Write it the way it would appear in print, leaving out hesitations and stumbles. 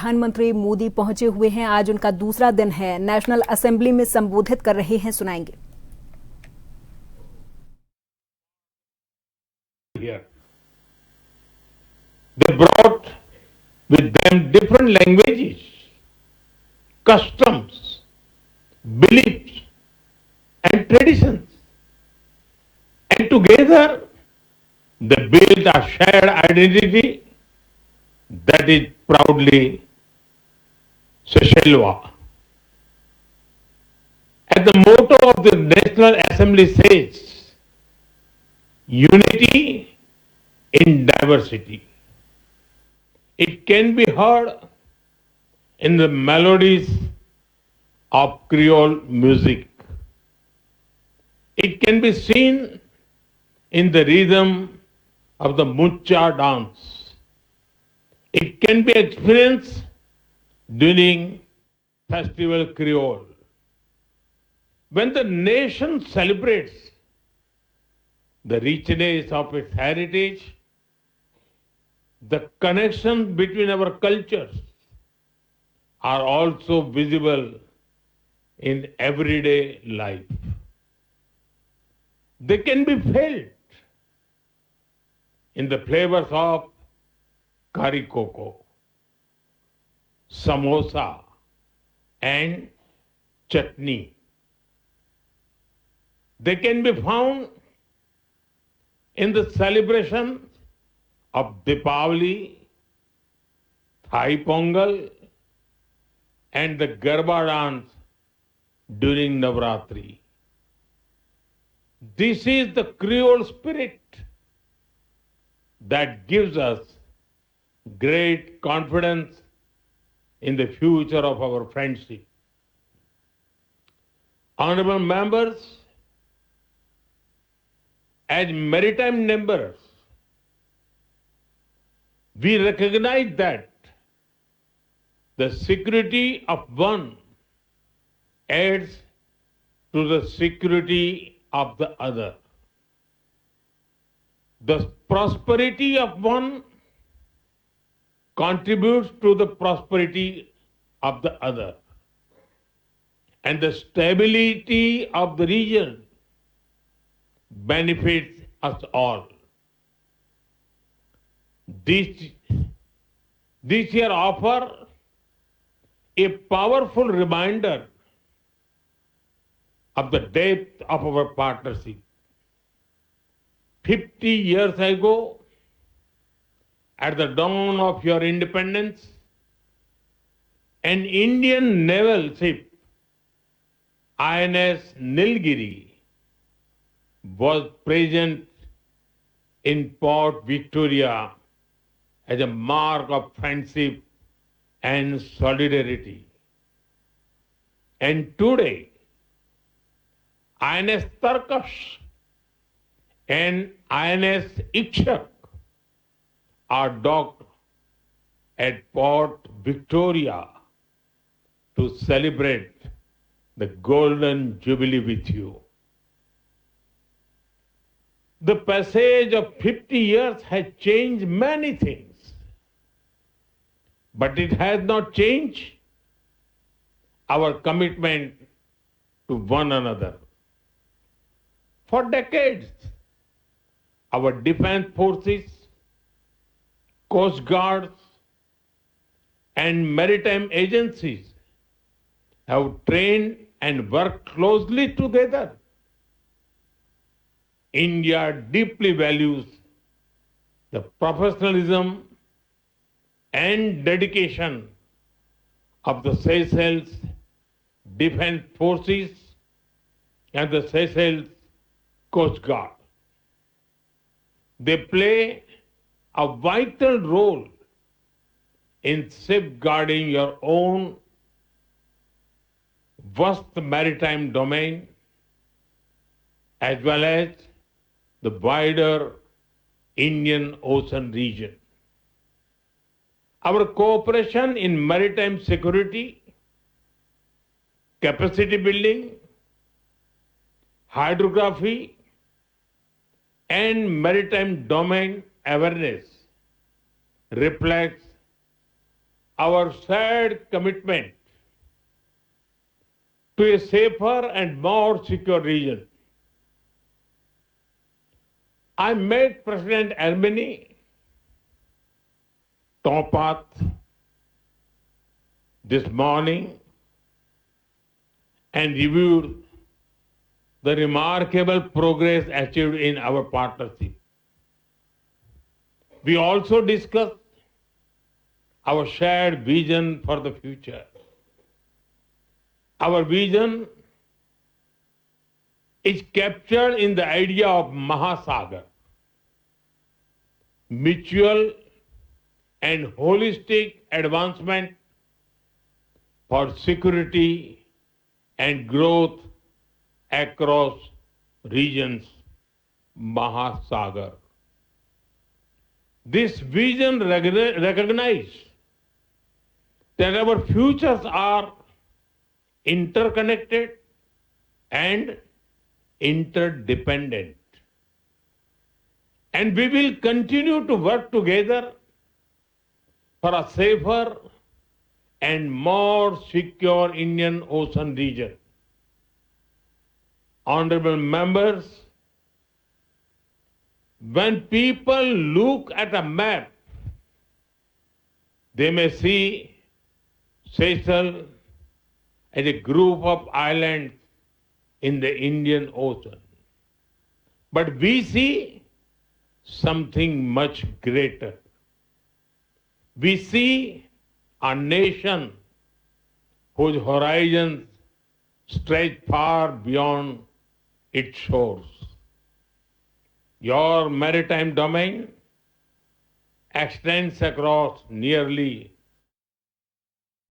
प्रधानमंत्री मोदी पहुंचे हुए हैं। आज उनका दूसरा दिन है। नेशनल असेंबली में संबोधित कर रहे हैं, सुनाएंगे। They brought with them different languages, customs, beliefs, and traditions. And together, they built a shared identity that is proudly Seychellois. And the motto of the National Assembly says, unity in diversity. It can be heard in the melodies of Creole music. It can be seen in the rhythm of the Mucha dance. It can be experienced during Festival Creole. When the nation celebrates the richness of its heritage, the connections between our cultures are also visible in everyday life. They can be felt in the flavors of curry coco, samosa, and chutney. They can be found in the celebration of Deepavali, Thai Pongal, and the Garba dance during Navratri. This is the Creole spirit that gives us great confidence in the future of our friendship. Honorable members, as maritime members, we recognize that the security of one adds to the security of the other. The prosperity of one contributes to the prosperity of the other. And the stability of the region benefits us all. This year offer a powerful reminder of the depth of our partnership. 50 years ago, at the dawn of your independence, an Indian naval ship, INS Nilgiri, was present in Port Victoria as a mark of friendship and solidarity. And today, INS Tarkash and INS Ikshak are docked at Port Victoria to celebrate the Golden Jubilee with you. The passage of 50 years has changed many things, but it has not changed our commitment to one another. For decades, our defense forces, coast guards, and maritime agencies have trained and worked closely together. India deeply values the professionalism and dedication of the Seychelles Defense Forces and the Seychelles Coast Guard. They play a vital role in safeguarding your own vast maritime domain as well as the wider Indian Ocean region. Our cooperation in maritime security, capacity building, hydrography, and maritime domain awareness reflects our shared commitment to a safer and more secure region. I met President Almini Topat this morning and reviewed the remarkable progress achieved in our partnership. We also discussed our shared vision for the future. Our vision is captured in the idea of Mahasagar, mutual and holistic advancement for security and growth across regions. Mahasagar. This vision recognizes that our futures are interconnected and interdependent. And we will continue to work together for a safer and more secure Indian Ocean region. Honorable members, when people look at a map, they may see Seychelles as a group of islands in the Indian Ocean. But we see something much greater. We see a nation whose horizons stretch far beyond its shores. Your maritime domain extends across nearly